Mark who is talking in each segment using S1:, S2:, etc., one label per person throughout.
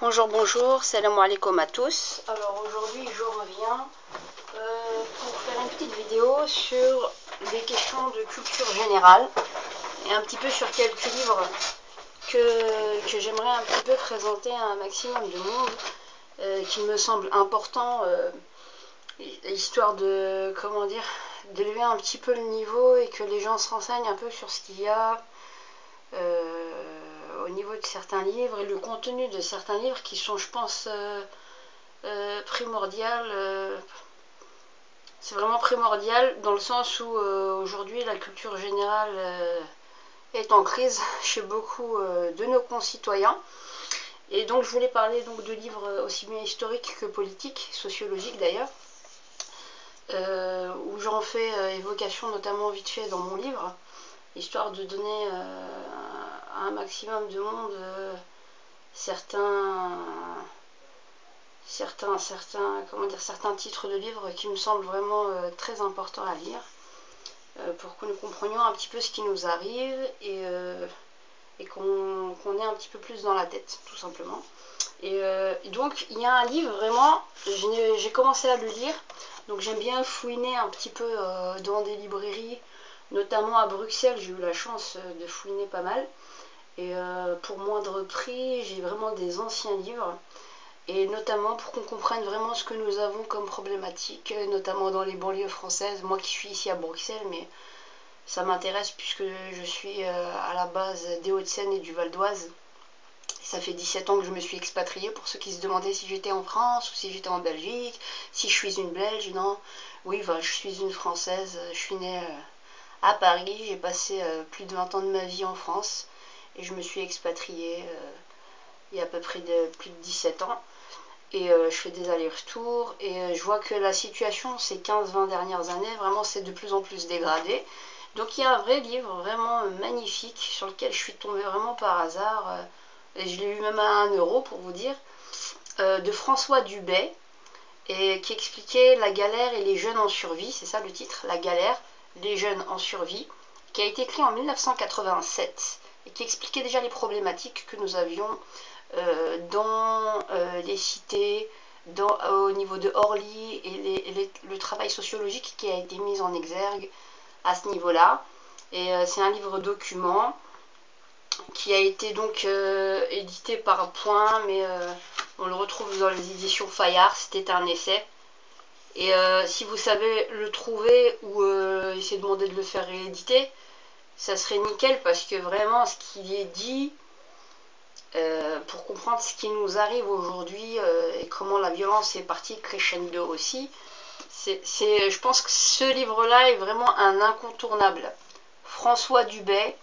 S1: Bonjour, bonjour, salam alaikum à tous. Alors aujourd'hui je reviens pour faire une petite vidéo sur des questions de culture générale et un petit peu sur quelques livres que j'aimerais un petit peu présenter à un maximum de monde qui me semble important, histoire de, comment dire, d'élever un petit peu le niveau et que les gens se renseignent un peu sur ce qu'il y a au niveau de certains livres et le contenu de certains livres qui sont, je pense, primordial. C'est vraiment primordial dans le sens où aujourd'hui la culture générale est en crise chez beaucoup de nos concitoyens. Et donc je voulais parler donc de livres aussi bien historiques que politiques, sociologiques d'ailleurs, où j'en fais évocation notamment vite fait dans mon livre, histoire de donner à un maximum de monde certains titres de livres qui me semblent vraiment très importants à lire pour que nous comprenions un petit peu ce qui nous arrive et qu'on ait un petit peu plus dans la tête, tout simplement. Et donc il y a un livre vraiment, j'ai commencé à le lire, donc j'aime bien fouiner un petit peu dans des librairies, notamment à Bruxelles. J'ai eu la chance de fouiner pas mal, et pour moindre prix j'ai vraiment des anciens livres, et notamment pour qu'on comprenne vraiment ce que nous avons comme problématique, notamment dans les banlieues françaises. Moi qui suis ici à Bruxelles, mais ça m'intéresse puisque je suis à la base des Hauts-de-Seine et du Val d'Oise. Ça fait 17 ans que je me suis expatriée, pour ceux qui se demandaient si j'étais en France ou si j'étais en Belgique, si je suis une Belge. Non, oui, voilà, je suis une Française. Je suis née à Paris, j'ai passé plus de 20 ans de ma vie en France et je me suis expatriée il y a à peu près plus de 17 ans. Et je fais des allers-retours et je vois que la situation ces 15-20 dernières années, vraiment, c'est de plus en plus dégradé. Donc il y a un vrai livre vraiment magnifique sur lequel je suis tombée vraiment par hasard, et je l'ai eu même à 1 € pour vous dire, de François Dubay, et qui expliquait la galère et les jeunes en survie. C'est ça le titre, La galère, les jeunes en survie, qui a été écrit en 1987 et qui expliquait déjà les problématiques que nous avions dans les cités, au niveau de Orly, et le travail sociologique qui a été mis en exergue à ce niveau-là. Et c'est un livre document qui a été donc édité par Point, mais on le retrouve dans les éditions Fayard. C'était un essai. Et si vous savez le trouver ou essayer de demander de le faire rééditer, ça serait nickel, parce que vraiment ce qu'il est dit, pour comprendre ce qui nous arrive aujourd'hui et comment la violence est partie crescendo aussi, je pense que ce livre-là est vraiment un incontournable. François Dubay,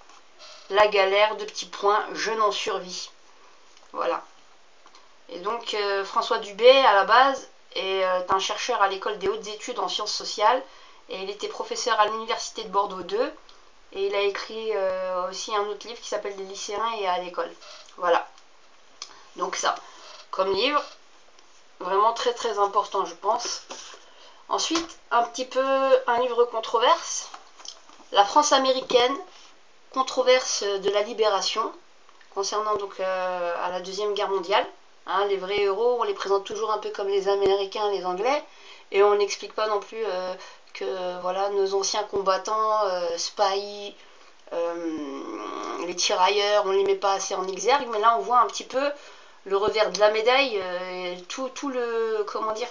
S1: La galère, de petits points, jeune en survie. Voilà. Et donc François Dubay, à la base, est un chercheur à l'école des hautes études en sciences sociales, et il était professeur à l'université de Bordeaux 2, et il a écrit aussi un autre livre qui s'appelle Les lycéens et à l'école. Voilà. Donc ça, comme livre, vraiment très très important, je pense. Ensuite, un petit peu un livre controverse, La France américaine, controverse de la libération, concernant donc à la Deuxième Guerre mondiale. Hein, les vrais héros, on les présente toujours un peu comme les Américains, les Anglais, et on n'explique pas non plus que voilà, nos anciens combattants, spahis, les tirailleurs, on les met pas assez en exergue. Mais là on voit un petit peu le revers de la médaille, tout le, comment dire,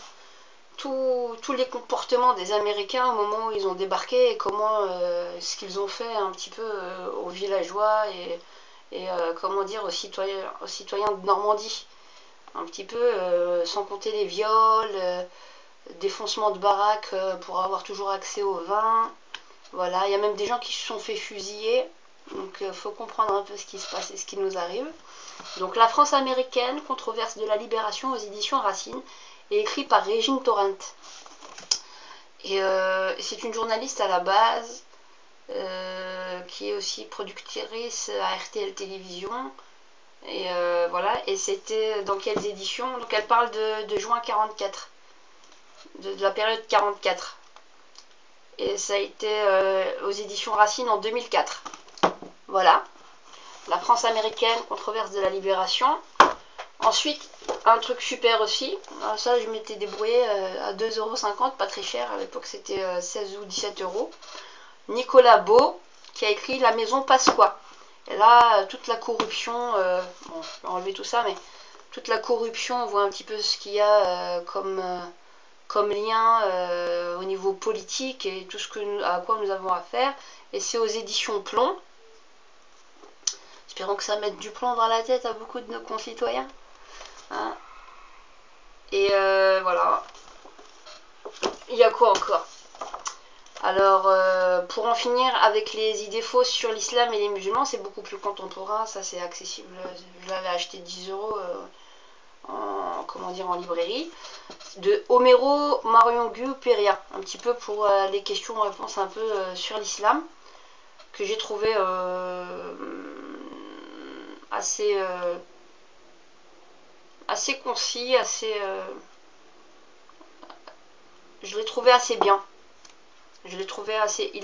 S1: tous les comportements des Américains au moment où ils ont débarqué, et comment ce qu'ils ont fait un petit peu aux villageois et comment dire, aux citoyens de Normandie, un petit peu, sans compter les viols, défoncement de baraques pour avoir toujours accès au vin. Voilà, il y a même des gens qui se sont fait fusiller. Donc il faut comprendre un peu ce qui se passe et ce qui nous arrive. Donc La France américaine, controverse de la libération, aux éditions Racine, est écrit par Régine Torrent. Et c'est une journaliste à la base, qui est aussi productrice à RTL Télévision. Et voilà, et c'était dans quelles éditions? Donc elle parle de juin 44, de la période 44. Et ça a été aux éditions Racine en 2004. Voilà. La France américaine, controverse de la libération. Ensuite, un truc super aussi, alors ça je m'étais débrouillé à 2,50 €, pas très cher, à l'époque c'était 16 ou 17 €. Nicolas Beau, qui a écrit La Maison Pasqua. Et là, toute la corruption, bon, je vais enlever tout ça, mais toute la corruption, on voit un petit peu ce qu'il y a comme lien au niveau politique et tout à quoi nous avons affaire. Et c'est aux éditions Plomb. Espérons que ça mette du plomb dans la tête à beaucoup de nos concitoyens. Hein. Et voilà. Il y a quoi encore? Alors, pour en finir avec les idées fausses sur l'islam et les musulmans, c'est beaucoup plus contemporain. Ça, c'est accessible. Je l'avais acheté 10 € en librairie. De Homero Mariongou Peria. Un petit peu pour les questions-réponses un peu sur l'islam. Que j'ai trouvé assez concis, je l'ai trouvé assez bien. Il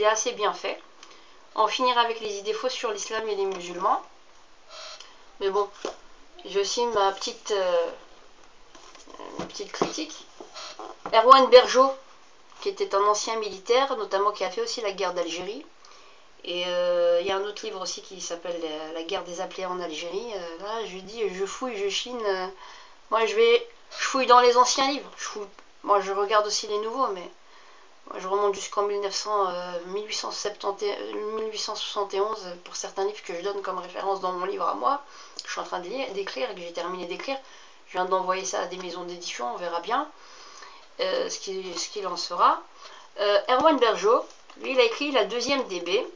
S1: est assez bien fait. En finir avec les idées fausses sur l'islam et les musulmans. Mais bon, j'ai aussi ma petite critique. Erwan Bergeau, qui était un ancien militaire, notamment qui a fait aussi la guerre d'Algérie. Et il y a un autre livre aussi qui s'appelle La guerre des appelés en Algérie. Là, je dis, je fouille, je chine. Moi, je fouille dans les anciens livres. Moi, je regarde aussi les nouveaux, mais moi, je remonte jusqu'en 1871 pour certains livres que je donne comme référence dans mon livre à moi. Je suis en train d'écrire et que j'ai terminé d'écrire. Je viens d'envoyer ça à des maisons d'édition, on verra bien ce qu'il en sera. Erwan Bergeau, lui, il a écrit la deuxième DB.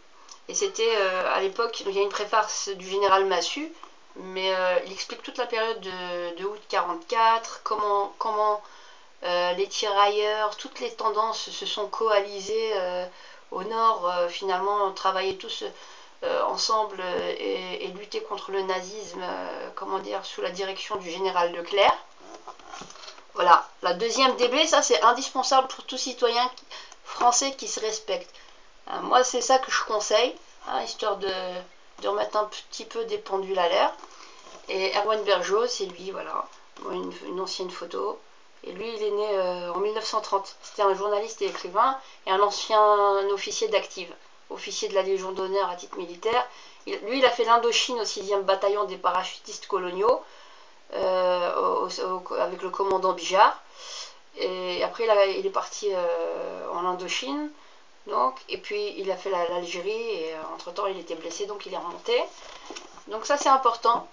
S1: Et c'était à l'époque, il y a une préface du général Massu, mais il explique toute la période de août 44, comment les tirailleurs, toutes les tendances se sont coalisées au nord, finalement, travaillaient tous ensemble et luttaient contre le nazisme, sous la direction du général Leclerc. Voilà, la deuxième DB, ça c'est indispensable pour tout citoyen français qui se respecte. Moi, c'est ça que je conseille, histoire de remettre un petit peu des pendules à l'heure. Et Erwan Bergeau, c'est lui, voilà, une ancienne photo. Et lui, il est né en 1930. C'était un journaliste et écrivain et un ancien officier d'active, officier de la Légion d'honneur à titre militaire. Lui, il a fait l'Indochine au 6e bataillon des parachutistes coloniaux avec le commandant Bijard. Et après, il est parti en Indochine. Donc, et puis il a fait l'Algérie et entre temps il était blessé, donc il est remonté. Donc ça c'est important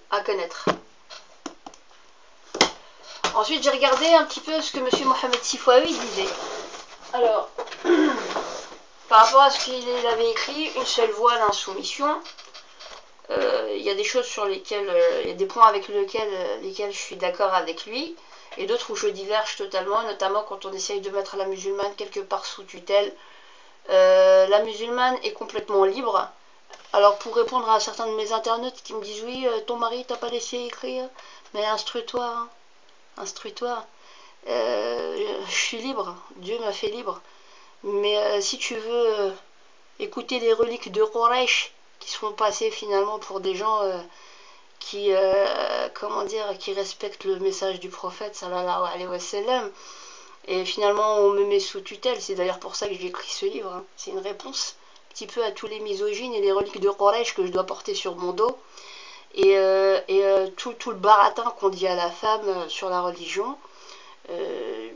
S1: à connaître. Ensuite j'ai regardé un petit peu ce que M. Mohamed Sifouaoui disait. Alors, par rapport à ce qu'il avait écrit, une seule voie d'insoumission, il y a des choses sur lesquelles, il y a des points avec lesquels je suis d'accord avec lui. Et d'autres où je diverge totalement, notamment quand on essaye de mettre la musulmane quelque part sous tutelle. La musulmane est complètement libre. Alors pour répondre à certains de mes internautes qui me disent oui, ton mari t'a pas laissé écrire, mais instruis-toi, hein. Instruis-toi. Je suis libre, Dieu m'a fait libre. Mais si tu veux écouter les reliques de Quraysh qui sont passées finalement pour des gens qui respectent le message du prophète sallallahu alayhi wa sallam, et finalement on me met sous tutelle. C'est d'ailleurs pour ça que j'ai écrit ce livre, hein. C'est une réponse un petit peu à tous les misogynes et les reliques de Quraysh que je dois porter sur mon dos, et tout le baratin qu'on dit à la femme sur la religion.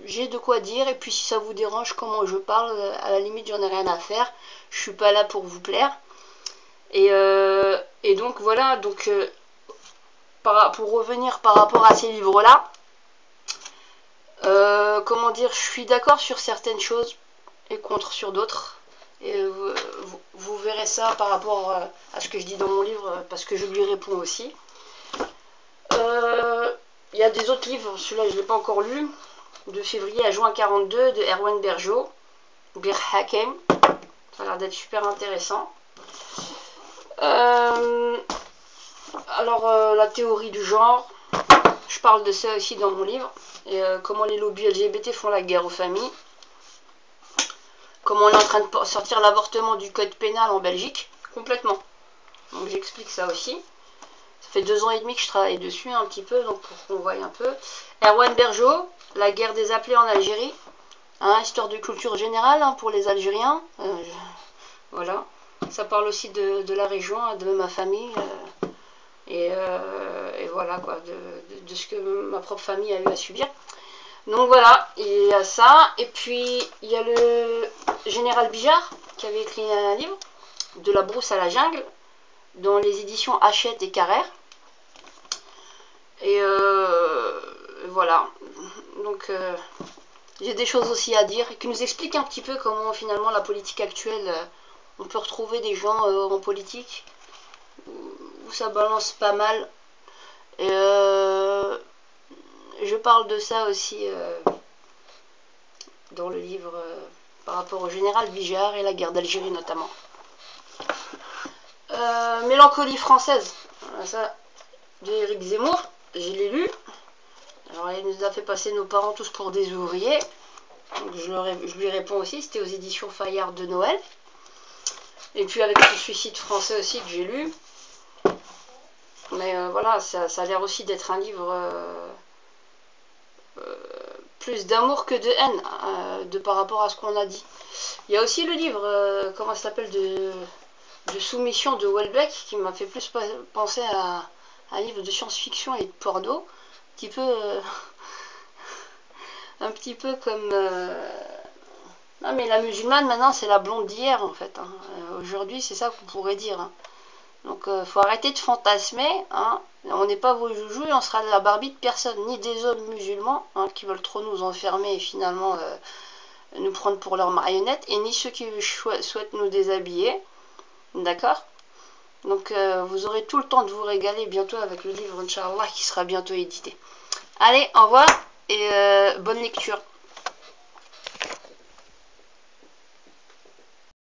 S1: J'ai de quoi dire, et puis si ça vous dérange comment je parle, à la limite j'en ai rien à faire, je suis pas là pour vous plaire. Et donc voilà, donc pour revenir par rapport à ces livres-là, je suis d'accord sur certaines choses et contre sur d'autres. Et vous verrez ça par rapport à ce que je dis dans mon livre, parce que je lui réponds aussi. Il y a des autres livres, celui-là je ne l'ai pas encore lu, de février à juin 42, de Erwan Bergeau, Bir Hakem. Ça a l'air d'être super intéressant. La théorie du genre, je parle de ça aussi dans mon livre. Et comment les lobbies LGBT font la guerre aux familles. Comment on est en train de sortir l'avortement du code pénal en Belgique, complètement. Donc j'explique ça aussi. Ça fait 2 ans et demi que je travaille dessus un petit peu, donc pour qu'on voie un peu. Erwan Bergeau, La guerre des appelés en Algérie. Hein, histoire de culture générale hein, pour les Algériens. Voilà. Ça parle aussi de la région, de ma famille. Et voilà quoi, de ce que ma propre famille a eu à subir. Donc voilà, il y a ça. Et puis il y a le général Bijard qui avait écrit un livre, De la brousse à la jungle, dans les éditions Hachette et Carrère. Et voilà. Donc j'ai des choses aussi à dire qui nous expliquent un petit peu comment finalement la politique actuelle, on peut retrouver des gens en politique où ça balance pas mal. Et je parle de ça aussi dans le livre par rapport au général Bijard et la guerre d'Algérie notamment. Mélancolie française, ça, d'Éric Zemmour, je l'ai lu. Alors il nous a fait passer nos parents tous pour des ouvriers. Donc je lui réponds aussi, c'était aux éditions Fayard de Noël. Et puis avec le suicide français aussi que j'ai lu. Mais voilà, ça a l'air aussi d'être un livre plus d'amour que de haine par rapport à ce qu'on a dit. Il y a aussi le livre, comment ça s'appelle, de soumission de Houellebecq qui m'a fait plus penser à un livre de science-fiction et de porno. Un petit peu comme... Non mais la musulmane maintenant c'est la blonde d'hier en fait. Hein. Aujourd'hui c'est ça qu'on pourrait dire. Hein. Donc faut arrêter de fantasmer. Hein. On n'est pas vos joujoux et on sera la Barbie de personne, ni des hommes musulmans hein, qui veulent trop nous enfermer et finalement nous prendre pour leurs marionnettes, et ni ceux qui souhaitent nous déshabiller. D'accord? Donc vous aurez tout le temps de vous régaler bientôt avec le livre Inch'Allah qui sera bientôt édité. Allez, au revoir et bonne lecture.